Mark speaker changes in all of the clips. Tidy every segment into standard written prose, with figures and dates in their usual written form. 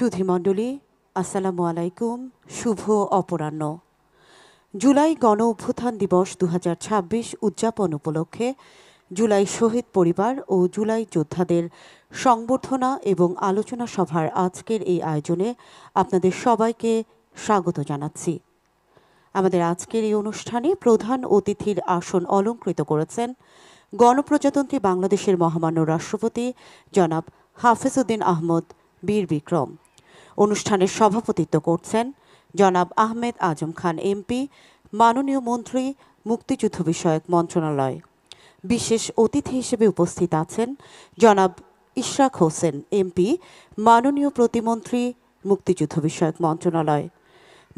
Speaker 1: সুধীমণ্ডলী, আসসালামু আলাইকুম। শুভ অপরাহ্ন। জুলাই গণ অভ্যুত্থান দিবস 2026 উদযাপন উপলক্ষে জুলাই শহীদ পরিবার ও জুলাই যোদ্ধাদের সংবর্ধনা এবং আলোচনা সভার আজকের এই আয়োজনে আপনাদের সবাইকে স্বাগত জানাচ্ছি। আমাদের আজকের এই অনুষ্ঠানে প্রধান অতিথির আসন অলংকৃত করেছেন গণপ্রজাতন্ত্রী বাংলাদেশের মহামান্য রাষ্ট্রপতি জনাব হাফেজউদ্দিন আহমদ বীর বিক্রম। অনুষ্ঠানের সভাপতিত্ব করছেন জনাব আহমেদ আজম খান এমপি, মাননীয় মন্ত্রী, মুক্তিযুদ্ধ বিষয়ক মন্ত্রণালয়। বিশেষ অতিথি হিসেবে উপস্থিত আছেন জনাব ইশরাক হোসেন এমপি, মাননীয় প্রতিমন্ত্রী, মুক্তিযুদ্ধ বিষয়ক মন্ত্রণালয়।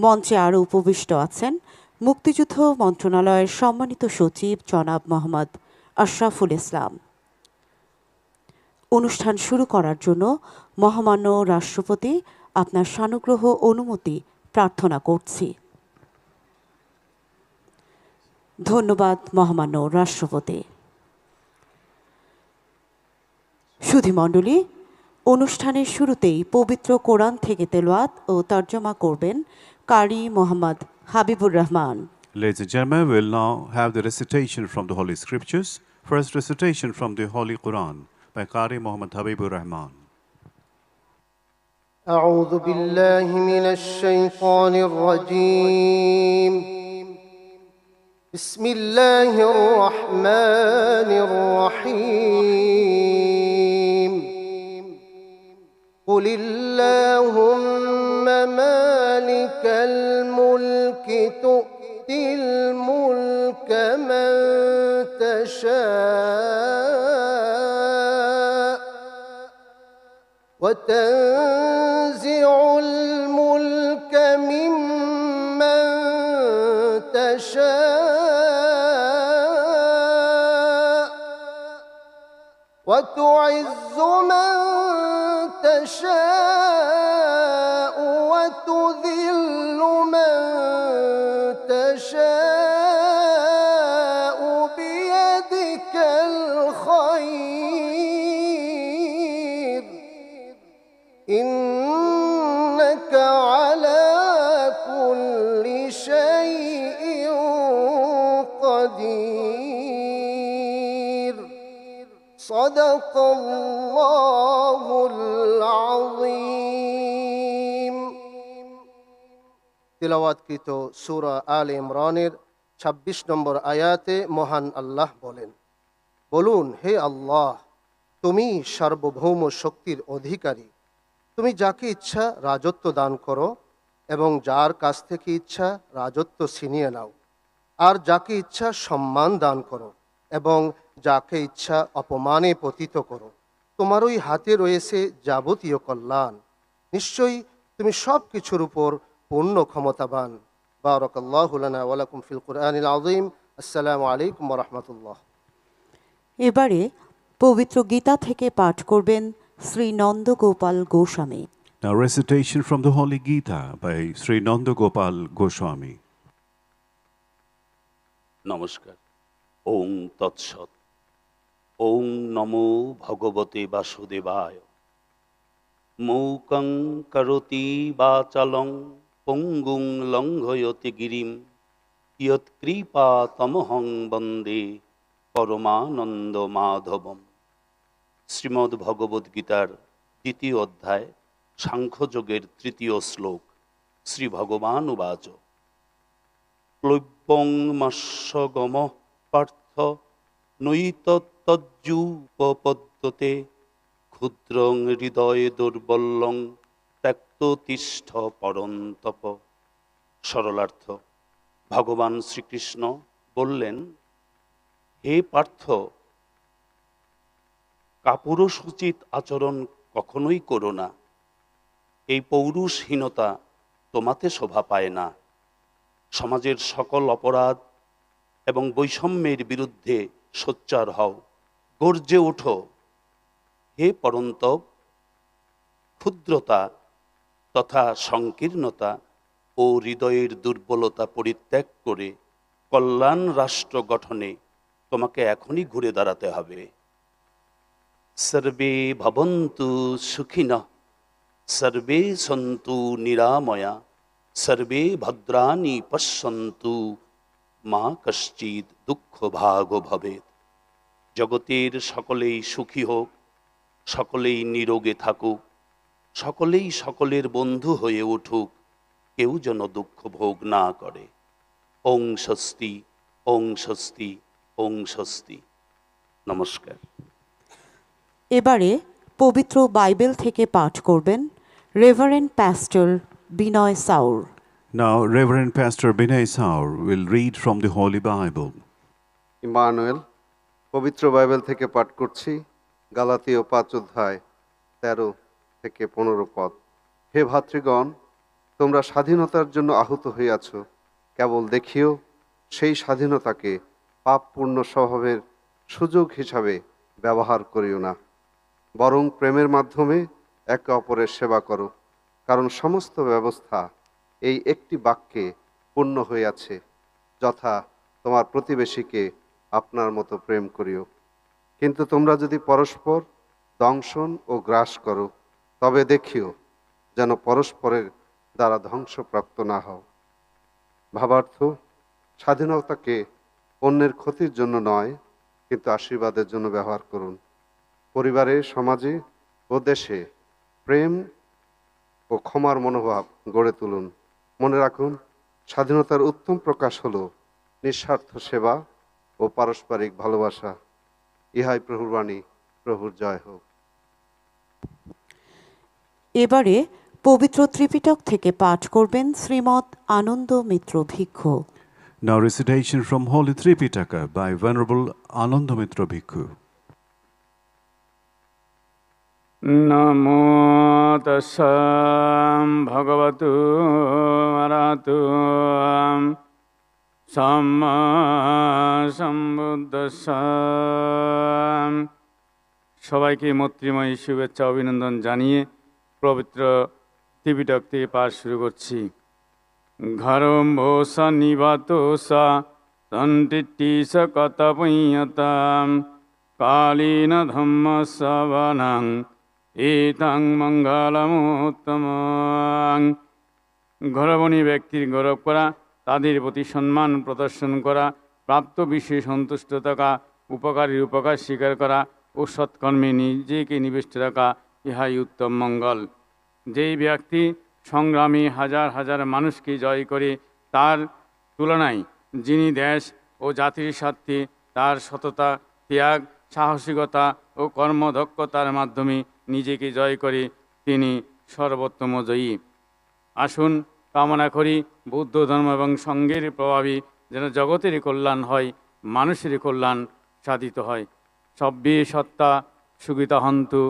Speaker 1: মঞ্চে আরও উপবিষ্ট আছেন মুক্তিযুদ্ধ মন্ত্রণালয়ের সম্মানিত সচিব জনাব মোহাম্মদ আশরাফুল ইসলাম। অনুষ্ঠান শুরু করার জন্য মহামান্য রাষ্ট্রপতি আপনার সানুগ্রহ অনুমতি প্রার্থনা করছি। ধন্যবাদ মহামান্য রাষ্ট্রপতি। সুধীমণ্ডলী, অনুষ্ঠানের শুরুতেই পবিত্র কোরআন থেকে তেলাওয়াত ও তর্জমা করবেন কারি Mohammad Habibur Rahman.
Speaker 2: Ladies and gentlemen, we'll now have the recitation from the Holy Scriptures. First recitation from the Holy Quran by Qari Muhammad Habibur Rahman.
Speaker 3: أعوذ بالله من الشيطان الرجيم. بسم الله الرحمن الرحيم. قل اللهم مالك الملك تؤتي الملك من تشاء وتنزع الملك ممن تشاء وتعز من تشاء وتذل من تشاء بيدك الخير إنك على كل شيء قدير. صدق الله العظيم. তিলাওয়াতকৃত সূরা আলে ইমরানের ২৬ নম্বর আয়াতে মহান আল্লাহ বলেন, বলুন, হে আল্লাহ, তুমি সার্বভৌম শক্তির অধিকারী। তুমি যাকে ইচ্ছা রাজত্ব দান করো এবং যার কাছ থেকে ইচ্ছা রাজত্ব ছিনিয়ে নাও, আর যাকে ইচ্ছা সম্মান দান করো এবং যাকে ইচ্ছা অপমানে পতিত করো। তোমারই হাতে রয়েছে যাবতীয় কল্যাণ। নিশ্চয়ই তুমি সব কিছুর উপর পূর্ণ ক্ষমতাবান। বারাকাল্লাহু লানা ওয়া লাকুম ফিল কুরআনিল আযীম। আসসালামু আলাইকুম ওয়া রাহমাতুল্লাহ।
Speaker 1: এবারে পবিত্র গীতা থেকে পাঠ করবেন Shri Nandagopal Goswami.
Speaker 2: Now recitation from the Holy Gita by Sri Nandagopal Goswami.
Speaker 4: নমস্কার। ওং তৎসৎ। ওং নমো ভগবতে বাসুদেবায়। মৌকং করোতি বাচালং পঙ্গুং লঙ্ঘয়তে গিরিম ইয়ৎকৃপা তমহং বন্দে পরমানন্দ মাধবম। শ্রীমদ্ ভগবদ্ গীতার ২য় অধ্যায় সাংখ্যযোগের ৩য় শ্লোক। শ্রী ভগবান উবাচ, ক্লৈব্যং মৎস্যগম পার্থ নৈতত্তজ্জুপপদ্যতে ক্ষুদ্রং হৃদয়ে দুর্বল্যং ত্যক্ত তিষ্ঠ পরন্তপ। সরলার্থ, ভগবান শ্রীকৃষ্ণ বললেন, হে পার্থ, কাপুরুষোচিত আচরণ কখনোই করো না। এই পৌরুষহীনতা তোমাতে শোভা পায় না। সমাজের সকল অপরাধ এবং বৈষম্যের বিরুদ্ধে সোচ্চার হও, গর্জে ওঠো। হে পরন্তপ, ক্ষুদ্রতা তথা সংকীর্ণতা ও হৃদয়ের দুর্বলতা পরিত্যাগ করে কল্যাণ রাষ্ট্র গঠনে তোমাকে এখনই ঘুরে দাঁড়াতে হবে। সর্বে ভবন্তু সুখিনঃ সর্বে সন্তু নিরাময়া সর্বে ভদ্রাণি পশ্যন্তু মা কশ্চিৎ দুঃখ ভাগ ভবেৎ। জগতের সকলেই সুখী হোক, সকলেই নিরোগে থাকুক, সকলেই সকলের বন্ধু হয়ে উঠুক, কেউ যেন দুঃখ ভোগ না করে। ওং স্বস্তি, ওং স্বস্তি, ওং স্বস্তি। নমস্কার।
Speaker 1: এবারে পবিত্র বাইবেল থেকে পাঠ করবেন reverend pastor Binoy sour.
Speaker 2: Now, Reverend Pastor Binay Saur will read from the Holy Bible.
Speaker 5: Emmanuel, পবিত্র বাইবেল থেকে পাঠ করছি গালাতীয় 5 অধ্যায় 13 থেকে 15 পদ। হে ভাতৃগণ, তোমরা স্বাধীনতার জন্য আহত হইয়াছ, কেবল দেখিও সেই স্বাধীনতাকে পাপপূর্ণ স্বভাবের সুযোগ হিসাবে ব্যবহার করিও না, বরং প্রেমের মাধ্যমে একে অপরের সেবা করো, কারণ সমস্ত ব্যবস্থা এই একটি বাক্যে পূর্ণ হইয়াছে, যথা তোমার প্রতিবেশীকে আপনার মতো প্রেম করিও। কিন্তু তোমরা যদি পরস্পর দংশন ও গ্রাস করো, তবে দেখিও যেন পরস্পরের দ্বারা ধ্বংসপ্রাপ্ত না হও। ভাবার্থ, স্বাধীনতাকে অন্যের ক্ষতির জন্য নয়, কিন্তু আশীর্বাদের জন্য ব্যবহার করুন। পরিবারে, সমাজে ও দেশে প্রেম ও ক্ষমার মনোভাব গড়ে তুলুন। মনে রাখুন, স্বাধীনতার উত্তম প্রকাশ হল নিঃস্বার্থ সেবা ও পারস্পরিক ভালোবাসা। ইহাই প্রভুর বাণী। প্রভুর জয় হোক।
Speaker 1: এবারে পবিত্র ত্রিপিটক থেকে পাঠ করবেন শ্রীমৎ আনন্দ মিত্র ভিক্ষু।
Speaker 2: Now, recitation from Holy Tripitaka by Venerable Anandamitra Bhikkhu.
Speaker 6: নমো তস্যা ভগবতু অরহতু সম্মা সম্বুদ্ধস্যা। সবাইকে মৈত্রীময়ী শুভেচ্ছা অভিনন্দন জানিয়ে পবিত্র ত্রিপিটক থেকে পাঠ শুরু করছি। ঘরম ভোসা নিবাতোসা সন্তিটিস কতপুঁয়তাম কালীন ধম্ম সবনাং এতাং মঙ্গলমুত্তমং। গৌরবণী ব্যক্তির গৌরব করা, তাদের প্রতি সম্মান প্রদর্শন করা, প্রাপ্ত বিষয়ে সন্তুষ্ট থাকা, উপকারীর উপকার স্বীকার করা ও সৎকর্মে নিজেকে নিবিষ্ট রাখা, ইহাই উত্তম মঙ্গল। যেই ব্যক্তি সংগ্রামী হাজার হাজার মানুষকে জয় করে, তার তুলনায় যিনি দেশ ও জাতির স্বার্থে তার সততা, ত্যাগ, সাহসিকতা ও কর্মদক্ষতার মাধ্যমে নিজেকে জয় করে, তিনি সর্বোত্তম জয়ী। আসুন কামনা করি বৌদ্ধ ধর্ম এবং সঙ্ঘের প্রভাবে যেন জগতের কল্যাণ হয়, মানুষের কল্যাণ সাধিত হয়। সব্যে সত্তা সুখিতা হন্তু,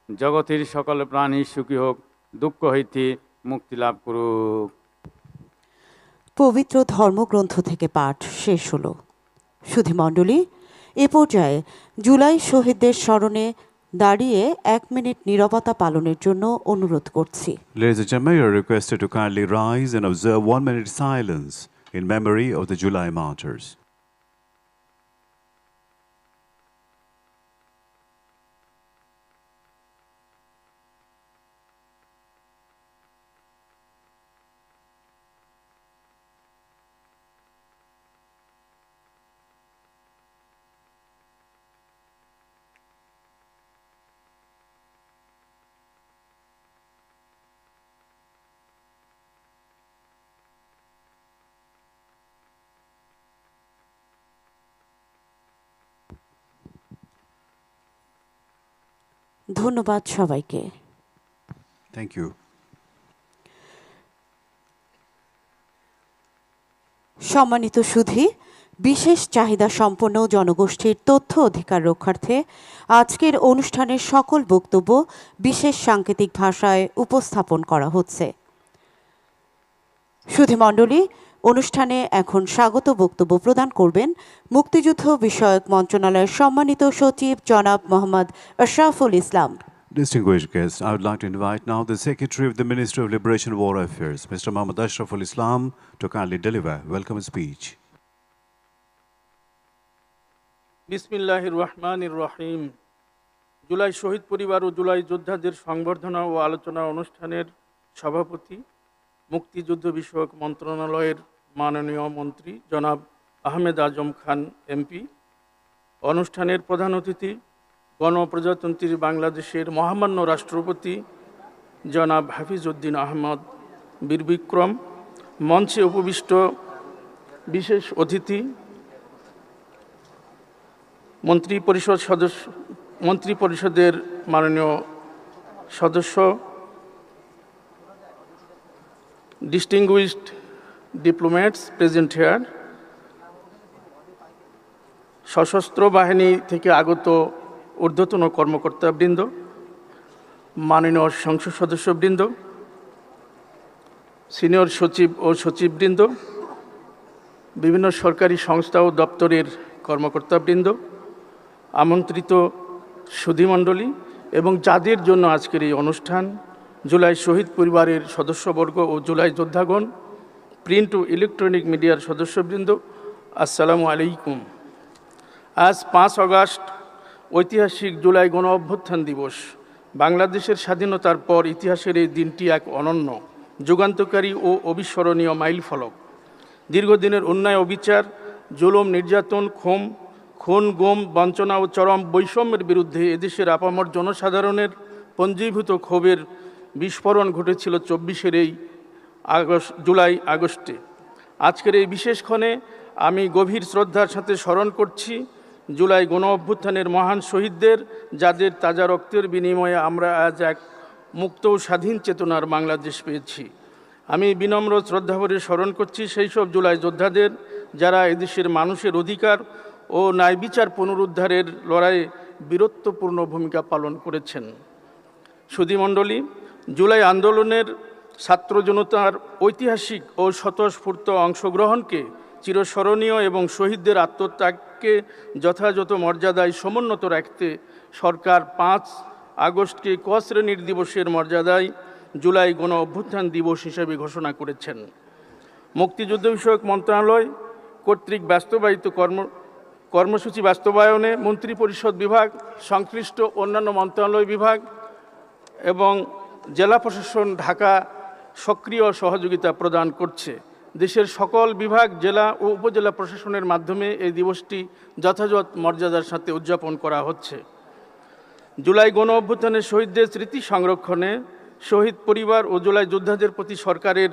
Speaker 6: জগতের সকল প্রাণী সুখী হোক, দুঃখ হইতে মুক্তি লাভ করুক।
Speaker 1: পবিত্র ধর্মগ্রন্থ থেকে পাঠ শেষ হল। সুধীমণ্ডলী, এ পর্যায়ে জুলাই শহীদদের স্মরণে দাঁড়িয়ে 1 মিনিট নীরবতা পালনের জন্য অনুরোধ করছি।
Speaker 2: Ladies and gentlemen, you are requested to kindly rise and observe 1 minute silence in memory of the July martyrs.
Speaker 1: ধন্যবাদ সবাইকে।
Speaker 2: Thank you.
Speaker 1: সম্মানিত সুধী, বিশেষ চাহিদা সম্পন্ন জনগোষ্ঠীর তথ্য অধিকার রক্ষার্থে আজকের অনুষ্ঠানের সকল বক্তব্য বিশেষ সাংকেতিক ভাষায় উপস্থাপন করা হচ্ছে। সুধীমণ্ডলী, অনুষ্ঠানে এখন স্বাগত বক্তব্য প্রদান করবেন মুক্তিযুদ্ধ বিষয়ক মন্ত্রণালয়ের সম্মানিত সচিব জনাব Mohammad Ashraful Islam.
Speaker 2: Distinguished guests, I would like to invite now the Secretary of the Ministry of Liberation War Affairs, Mr. Mohammad Ashraful Islam, to kindly deliver welcome speech.
Speaker 7: বিসমিল্লাহির রহমানির রহিম। জুলাই শহীদ পরিবার ও জুলাই যোদ্ধাদের সংবর্ধনা ও আলোচনা অনুষ্ঠানের সভাপতি মুক্তিযুদ্ধ বিষয়ক মন্ত্রণালয়ের মাননীয় মন্ত্রী জনাব আহমেদ আজম খান এমপি, অনুষ্ঠানের প্রধান অতিথি গণপ্রজাতন্ত্রী বাংলাদেশের মহামান্য রাষ্ট্রপতি জনাব হাফিজউদ্দিন আহমদ বীর বিক্রম, মঞ্চে উপবিষ্ট বিশেষ অতিথি মন্ত্রী পরিষদের মাননীয় সদস্য, ডিস্টিংগুইশড ডিপ্লোম্যাটস প্রেজেন্ট হেয়ার, সশস্ত্র বাহিনী থেকে আগত ঊর্ধ্বতন কর্মকর্তাবৃন্দ, মাননীয় সংসদ সদস্যবৃন্দ, সিনিয়র সচিব ও সচিববৃন্দ, বিভিন্ন সরকারি সংস্থা ও দপ্তরের কর্মকর্তাবৃন্দ, আমন্ত্রিত সুধীমণ্ডলী এবং যাদের জন্য আজকের এই অনুষ্ঠান, জুলাই শহীদ পরিবারের সদস্যবর্গ ও জুলাই যোদ্ধাগণ, প্রিন্ট ও ইলেকট্রনিক মিডিয়ার সদস্যবৃন্দ, আসসালামু আলাইকুম। আজ 5 আগস্ট ঐতিহাসিক জুলাই গণ অভ্যুত্থান দিবস। বাংলাদেশের স্বাধীনতার পর ইতিহাসের এই দিনটি এক অনন্য, যুগান্তকারী ও অবিস্মরণীয় মাইলফলক। দীর্ঘদিনের অন্যায় অবিচার, জুলুম, নির্যাতন, খুন, গুম, বঞ্চনা ও চরম বৈষম্যের বিরুদ্ধে এদেশের আপামর জনসাধারণের পঞ্জীভূত ক্ষোভের বিস্ফোরণ ঘটেছিল 24 এই জুলাই আগস্টে। আজকের এই বিশেষক্ষণে আমি গভীর শ্রদ্ধার সাথে স্মরণ করছি জুলাই গণ অভ্যুত্থানের মহান শহীদদের, যাদের তাজা রক্তের বিনিময়ে আমরা আজ এক মুক্ত ও স্বাধীন চেতনার বাংলাদেশ পেয়েছি। আমি বিনম্র শ্রদ্ধাভরে স্মরণ করছি সেই সব জুলাই যোদ্ধাদের, যারা এদেশের মানুষের অধিকার ও ন্যায় বিচার পুনরুদ্ধারের লড়াইয়ে বীরত্বপূর্ণ ভূমিকা পালন করেছেন। সুধীমণ্ডলী, জুলাই আন্দোলনের ছাত্র জনতার ঐতিহাসিক ও স্বতঃস্ফূর্ত অংশগ্রহণকে চিরস্মরণীয় এবং শহীদদের আত্মত্যাগকে যথাযথ মর্যাদায় সমুন্নত রাখতে সরকার 5 আগস্টকে ক শ্রেণীর দিবসের মর্যাদায় জুলাই গণ অভ্যুত্থান দিবস হিসেবে ঘোষণা করেছেন। মুক্তিযুদ্ধ বিষয়ক মন্ত্রণালয় কর্তৃক বাস্তবায়িত কর্মসূচি বাস্তবায়নে মন্ত্রিপরিষদ বিভাগ, সংশ্লিষ্ট অন্যান্য মন্ত্রণালয় বিভাগ এবং জেলা প্রশাসন ঢাকা সক্রিয় সহযোগিতা প্রদান করছে। দেশের সকল বিভাগ, জেলা ও উপজেলা প্রশাসনের মাধ্যমে এই দিবসটি যথাযথ মর্যাদার সাথে উদযাপন করা হচ্ছে। জুলাই গণ অভ্যুত্থানের শহীদদের স্মৃতি সংরক্ষণে শহীদ পরিবার ও জুলাই যোদ্ধাদের প্রতি সরকারের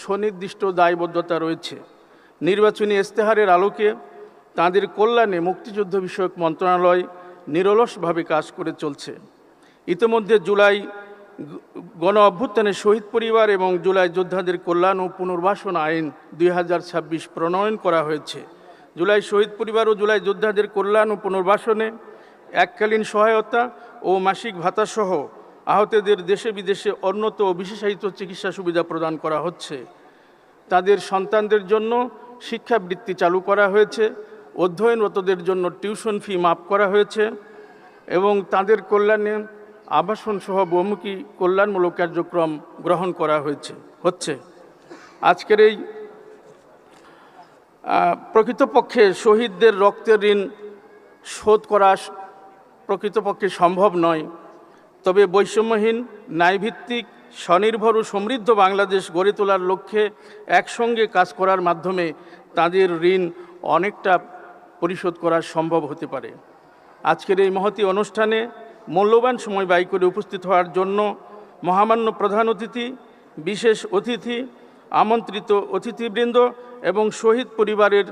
Speaker 7: সুনির্দিষ্ট দায়বদ্ধতা রয়েছে। নির্বাচনী ইশতেহারের আলোকে তাঁদের কল্যাণে মুক্তিযুদ্ধ বিষয়ক মন্ত্রণালয় নিরলসভাবে কাজ করে চলছে। ইতিমধ্যে জুলাই গণ অভ্যুত্থানের শহীদ পরিবার এবং জুলাই যোদ্ধাদের কল্যাণ ও পুনর্বাসন আইন 2026 প্রণয়ন করা হয়েছে। জুলাই শহীদ পরিবার ও জুলাই যোদ্ধাদের কল্যাণ ও পুনর্বাসনে এককালীন সহায়তা ও মাসিক ভাতাসহ আহতদের দেশে বিদেশে উন্নত ও বিশেষায়িত চিকিৎসা সুবিধা প্রদান করা হচ্ছে। তাদের সন্তানদের জন্য শিক্ষাবৃত্তি চালু করা হয়েছে, অধ্যয়নরতদের জন্য টিউশন ফি মাফ করা হয়েছে এবং তাদের কল্যাণে আবাসন সহ বহুমুখী কল্যাণমূলক কার্যক্রম গ্রহণ করা হচ্ছে। আজকের এই প্রকৃতপক্ষে শহীদদের রক্তের ঋণ শোধ করা প্রকৃতপক্ষে সম্ভব নয়, তবে বৈষম্যহীন, ন্যায়ভিত্তিক, স্বনির্ভর ও সমৃদ্ধ বাংলাদেশ গড়ে তোলার লক্ষ্যে একসঙ্গে কাজ করার মাধ্যমে তাদের ঋণ অনেকটা পরিশোধ করা সম্ভব হতে পারে। আজকের এই মহতী অনুষ্ঠানে মূল্যবান সময় ব্যয় করে উপস্থিত হওয়ার জন্য মহামান্য প্রধান অতিথি, বিশেষ অতিথি, আমন্ত্রিত অতিথিবৃন্দ এবং শহীদ পরিবারের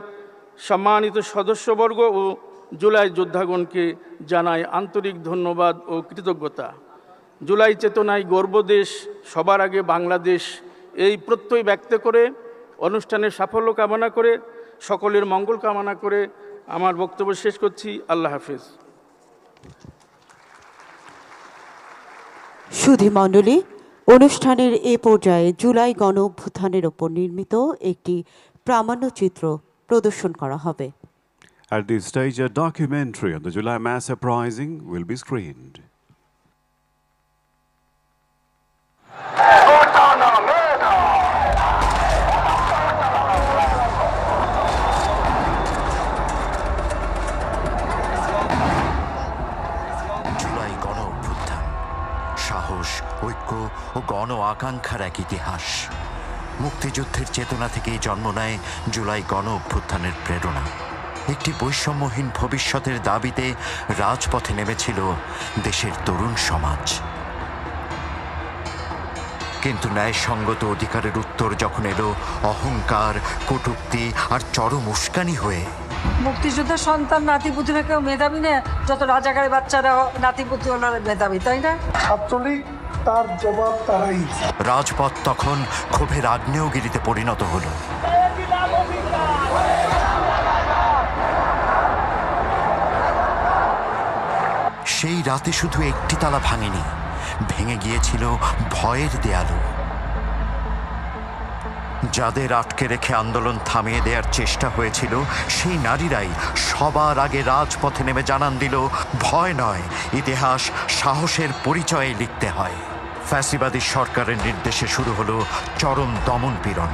Speaker 7: সম্মানিত সদস্যবর্গ ও জুলাই যোদ্ধাগণকে জানাই আন্তরিক ধন্যবাদ ও কৃতজ্ঞতা। জুলাই চেতনায় গর্বদেশ, সবার আগে বাংলাদেশ, এই প্রত্যয় ব্যক্ত করে অনুষ্ঠানের সাফল্য কামনা করে, সকলের মঙ্গল কামনা করে আমার বক্তব্য শেষ করছি। আল্লাহ হাফেজ।
Speaker 1: সুধীমণ্ডলী, অনুষ্ঠানের এ পর্যায়ে জুলাই গণ অভ্যুত্থানের ওপর নির্মিত একটি প্রামাণ্যচিত্র প্রদর্শন করা হবে।
Speaker 2: At this stage, a documentary on the July Mass Uprising will be screened.
Speaker 8: July গণ সাহস, ঐক্য ও গণ আকাঙ্ক্ষার এক ইতিহাস। মুক্তিযুদ্ধের চেতনা থেকেই জন্ম নেয় জুলাই গণ অভ্যুত্থানের প্রেরণা। একটি বৈষম্যহীন ভবিষ্যতের দাবিতে রাজপথে নেমেছিল দেশের তরুণ সমাজ। কিন্তু ন্যায়সঙ্গত অধিকারের উত্তর যখন এলো অহংকার, কটূক্তি আর চরম উস্কানি হয়ে।
Speaker 9: মুক্তিযোদ্ধার সন্তান নাতিপুতিরা কেউ মেধাবী না, যত রাজাকারের বাচ্চারা নাতিপুতি ওনারা মেধাবী, তাই না?
Speaker 10: ছাত্রলীগ তার জবাব তারাই।
Speaker 8: রাজপথ তখন ক্ষোভের আগ্নেয়গিরিতে পরিণত হলো। সেই রাতে শুধু একটি তালা ভাঙেনি, ভেঙে গিয়েছিল ভয়ের দেয়ালও। যাদের আটকে রেখে আন্দোলন থামিয়ে দেওয়ার চেষ্টা হয়েছিল, সেই নারীরাই সবার আগে রাজপথে নেমে জানান দিল, ভয় নয়, ইতিহাস সাহসের পরিচয়ে লিখতে হয়। ফ্যাসিবাদী সরকারের নির্দেশে শুরু হলো চরম দমন পীড়ন।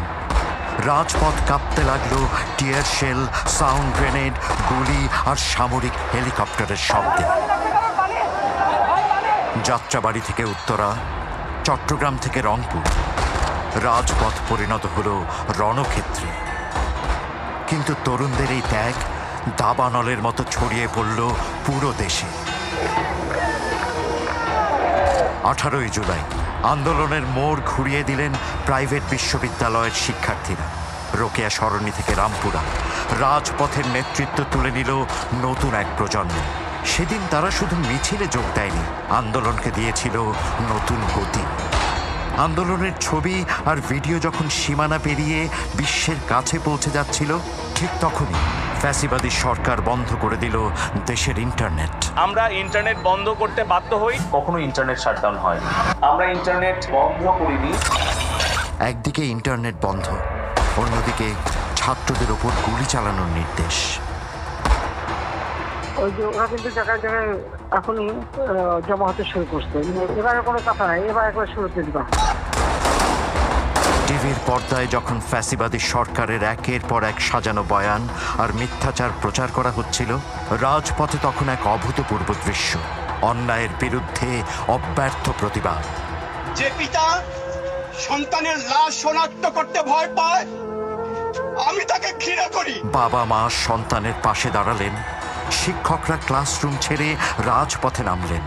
Speaker 8: রাজপথ কাঁপতে লাগলো টিয়ার শেল, সাউন্ড গ্রেনেড, গুলি আর সামরিক হেলিকপ্টারের শব্দে। যাত্রাবাড়ি থেকে উত্তরা, চট্টগ্রাম থেকে রংপুর, রাজপথ পরিণত হলো রণক্ষেত্রে। কিন্তু তরুণদের এই ত্যাগ দাবানলের মতো ছড়িয়ে পড়ল পুরো দেশে। 18ই জুলাই আন্দোলনের মোড় ঘুরিয়ে দিলেন প্রাইভেট বিশ্ববিদ্যালয়ের শিক্ষার্থীরা। রোকেয়া সরণি থেকে রামপুরা রাজপথের নেতৃত্ব তুলে নিল নতুন এক প্রজন্ম। সেদিন তারা শুধু মিছিলে যোগ দেয়নি, আন্দোলনকে দিয়েছিল নতুন গতি। আন্দোলনের ছবি আর ভিডিও যখন সীমানা পেরিয়ে বিশ্বের কাছে পৌঁছে যাচ্ছিল, ঠিক তখনই ফ্যাসিবাদী সরকার বন্ধ করে দিল দেশের ইন্টারনেট।
Speaker 11: আমরা ইন্টারনেট বন্ধ করতে বাধ্য হই, কখনো ইন্টারনেট শাটডাউন হয়। আমরা ইন্টারনেট বন্ধ করিনি।
Speaker 8: একদিকে ইন্টারনেট বন্ধ, অন্যদিকে ছাত্রদের উপর গুলি চালানোর নির্দেশ।
Speaker 9: ওই যে ওরা কিন্তু জায়গায় জায়গায় এখনই জমা হতে শুরু করছে। এবারে কোনো কথা নাই, এবার একবার শুরুতে দিবা।
Speaker 8: টিভির পর্দায় যখন ফ্যাসিবাদী সরকারের একের পর এক সাজানো বয়ান আর মিথ্যাচার প্রচার করা হচ্ছিল, রাজপথে তখন এক অভূতপূর্ব দৃশ্য। অন্যায়ের বিরুদ্ধে অব্যর্থ প্রতিবাদ।
Speaker 12: যে পিতা সন্তানের লাশ শনাক্ত করতে ভয় পায়, আমি তাকে ঘৃণা করি।
Speaker 8: বাবা মা সন্তানের পাশে দাঁড়ালেন, শিক্ষকরা ক্লাসরুম ছেড়ে রাজপথে নামলেন,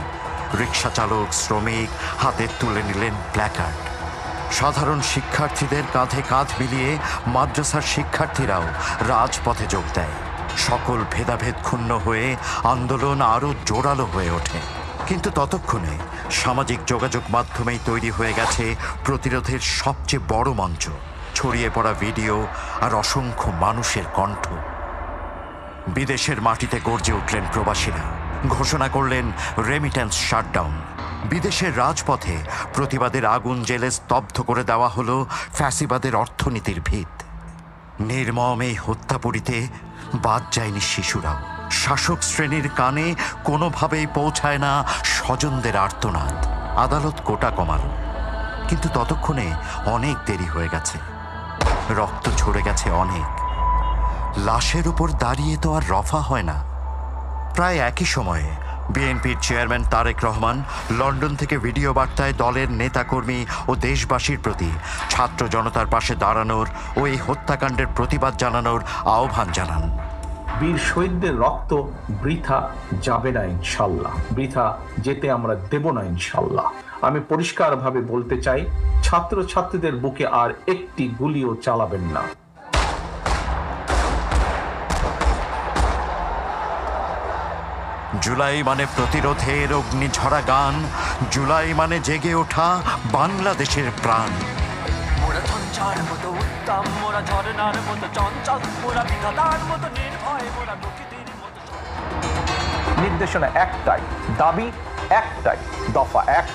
Speaker 8: রিক্সা চালক, শ্রমিক হাতে তুলে নিলেন প্ল্যাকার্ড। সাধারণ শিক্ষার্থীদের কাঁধে কাঁধ মিলিয়ে মাদ্রাসার শিক্ষার্থীরাও রাজপথে যোগ দেয়। সকল ভেদাভেদ ক্ষুণ্ণ হয়ে আন্দোলন আরও জোরালো হয়ে ওঠে। কিন্তু ততক্ষণে সামাজিক যোগাযোগ মাধ্যমেই তৈরি হয়ে গেছে প্রতিরোধের সবচেয়ে বড় মঞ্চ। ছড়িয়ে পড়া ভিডিও আর অসংখ্য মানুষের কণ্ঠ। বিদেশের মাটিতে গর্জে উঠলেন প্রবাসীরা, ঘোষণা করলেন রেমিট্যান্স শাটডাউন। বিদেশের রাজপথে প্রতিবাদের আগুন জেলে স্তব্ধ করে দেওয়া হলো ফ্যাসিবাদের অর্থনীতির ভিত। নির্মম এই হত্যাপুরীতে বাদ যায়নি শিশুরাও। শাসক শ্রেণীর কানে কোনোভাবেই পৌঁছায় না স্বজনদের আর্তনাদ। আদালত কোটা কমাল, কিন্তু ততক্ষণে অনেক দেরি হয়ে গেছে। রক্ত ঝরে গেছে অনেক। লাশের উপর দাঁড়িয়ে তো আর রফা হয় না। প্রায় একই সময়ে বিএনপির চেয়ারম্যান তারেক রহমান লন্ডন থেকে ভিডিও বার্তায় দলের নেতাকর্মী ও দেশবাসীর প্রতি ছাত্র জনতার পাশে দাঁড়ানোর ও এই হত্যাকাণ্ডের প্রতিবাদ জানানোর আহ্বান জানান।
Speaker 13: বীর শহীদদের রক্ত বৃথা যাবে না ইনশাল্লাহ, বৃথা যেতে আমরা দেব না ইনশাল্লাহ। আমি পরিষ্কারভাবে বলতে চাই, ছাত্রছাত্রীদের বুকে আর একটি গুলিও চালাবেন না।
Speaker 8: জুলাই মানে প্রতিরোধের অগ্নিঝরা গান, জুলাই মানে জেগে ওঠা বাংলাদেশের প্রাণ।
Speaker 14: মোরা ঝঞ্ঝার মতো উত্তম, মোরা ঝরনার মতো চঞ্চল, মোরা বিধাতার মতো নির্ভয়, মোরা প্রকৃতির মতো।
Speaker 13: নির্দেশনা একটাই, দাবি একটাই, দফা এক,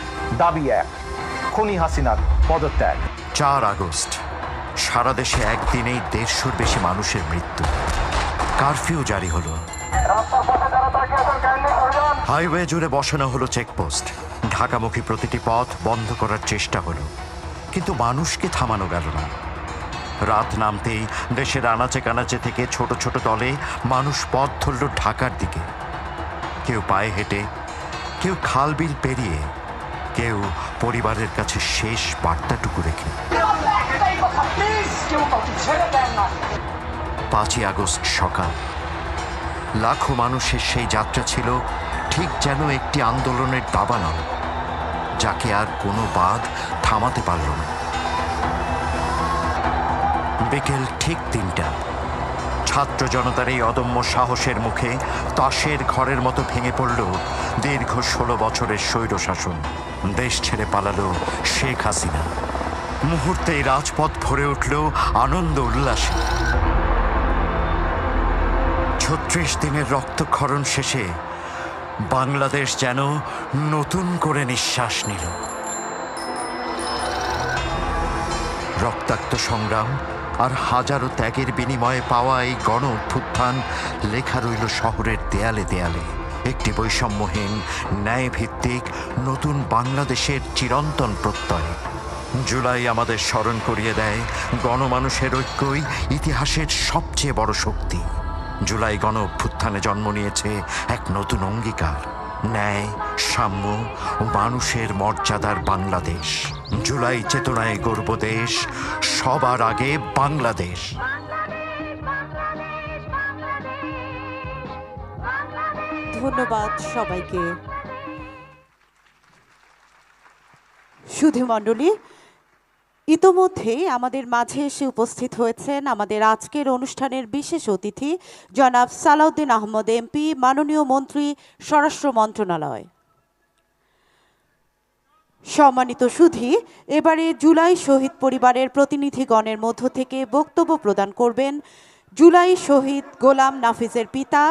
Speaker 13: দাবি এক, খুনি হাসিনার পদত্যাগ।
Speaker 8: 4 আগস্ট সারা দেশে একদিনেই 150-র বেশি মানুষের মৃত্যু। কারফিউ জারি হলো। হাইওয়ে জুড়ে বসানো হলো চেকপোস্ট। ঢাকামুখী প্রতিটি পথ বন্ধ করার চেষ্টা হলো, কিন্তু মানুষকে থামানো গেল না। রাত নামতেই দেশের আনাচে কানাচে থেকে ছোট ছোট দলে মানুষ পথ ধরল ঢাকার দিকে। কেউ পায়ে হেঁটে, কেউ খাল বিল পেরিয়ে, কেউ পরিবারের কাছে শেষ বার্তাটুকু রেখে। 5ই আগস্ট সকাল, লাখো মানুষের সেই যাত্রা ছিল ঠিক যেন একটি আন্দোলনের দাবানল, যাকে আর কোনো বাঁধ থামাতে পারল না। বিকেল ঠিক 3টা, ছাত্র জনতার এই অদম্য সাহসের মুখে তাসের ঘরের মতো ভেঙে পড়ল দীর্ঘ 16 বছরের স্বৈরশাসন। দেশ ছেড়ে পালালো শেখ হাসিনা। মুহূর্তেই রাজপথ ভরে উঠল আনন্দ উল্লাসে। 36 দিনের রক্তক্ষরণ শেষে বাংলাদেশ যেন নতুন করে নিঃশ্বাস নিল। রক্তাক্ত সংগ্রাম আর হাজারো ত্যাগের বিনিময়ে পাওয়া এই গণ অভ্যুত্থান লেখা রইল শহরের দেয়ালে দেয়ালে, একটি বৈষম্যহীন ন্যায়ভিত্তিক নতুন বাংলাদেশের চিরন্তন প্রত্যয়। জুলাই আমাদের স্মরণ করিয়ে দেয় গণমানুষের ঐক্যই ইতিহাসের সবচেয়ে বড় শক্তি। জুলাই গণ অভ্যুত্থানে জন্ম নিয়েছে এক নতুন অঙ্গীকার, ন্যায়, সাম্য ও মানুষের মর্যাদার বাংলাদেশ। জুলাই চেতনায় গর্ব দেশ, সবার আগে বাংলাদেশ।
Speaker 1: ধন্যবাদ সবাইকে। সুধীমণ্ডলী, ইতোমধ্যেই আমাদের মাঝে এসে উপস্থিত হয়েছেন আমাদের আজকের অনুষ্ঠানের বিশেষ অতিথি জনাব সালাউদ্দিন আহমদ এমপি, মাননীয় মন্ত্রী, স্বরাষ্ট্র মন্ত্রণালয়। সম্মানিত সুধী, এবারে জুলাই শহীদ পরিবারের প্রতিনিধিগণের মধ্য থেকে বক্তব্য প্রদান করবেন জুলাই শহীদ গোলাম নাফিজের পিতা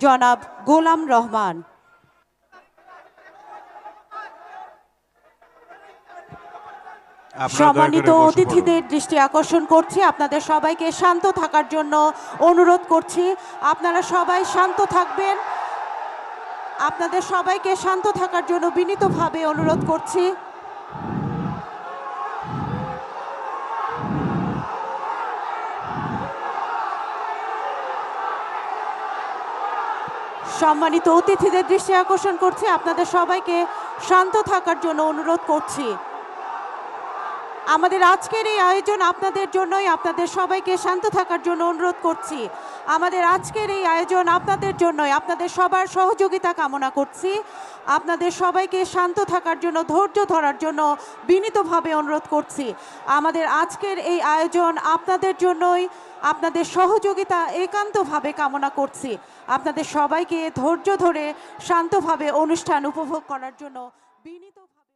Speaker 1: জনাব গোলাম রহমান। সম্মানিত অতিথিদের দৃষ্টি আকর্ষণ করছি, আপনাদের সবাইকে শান্ত থাকার জন্য অনুরোধ করছি। আপনারা সবাই শান্ত থাকবেন, আপনাদের সবাইকে শান্ত থাকার জন্য বিনীতভাবে অনুরোধ করছি। সম্মানিত অতিথিদের দৃষ্টি আকর্ষণ করছি, আপনাদের সবাইকে শান্ত থাকার জন্য অনুরোধ করছি। আমাদের আজকের এই আয়োজন আপনাদের জন্যই, আপনাদের সবাইকে শান্ত থাকার জন্য অনুরোধ করছি। আমাদের আজকের এই আয়োজন আপনাদের জন্যই, আপনাদের সবার সহযোগিতা কামনা করছি। আপনাদের সবাইকে শান্ত থাকার জন্য, ধৈর্য ধরার জন্য বিনীতভাবে অনুরোধ করছি। আমাদের আজকের এই আয়োজন আপনাদের জন্যই, আপনাদের সহযোগিতা একান্তভাবে কামনা করছি। আপনাদের সবাইকে ধৈর্য ধরে শান্তভাবে অনুষ্ঠান উপভোগ করার জন্য বিনীতভাবে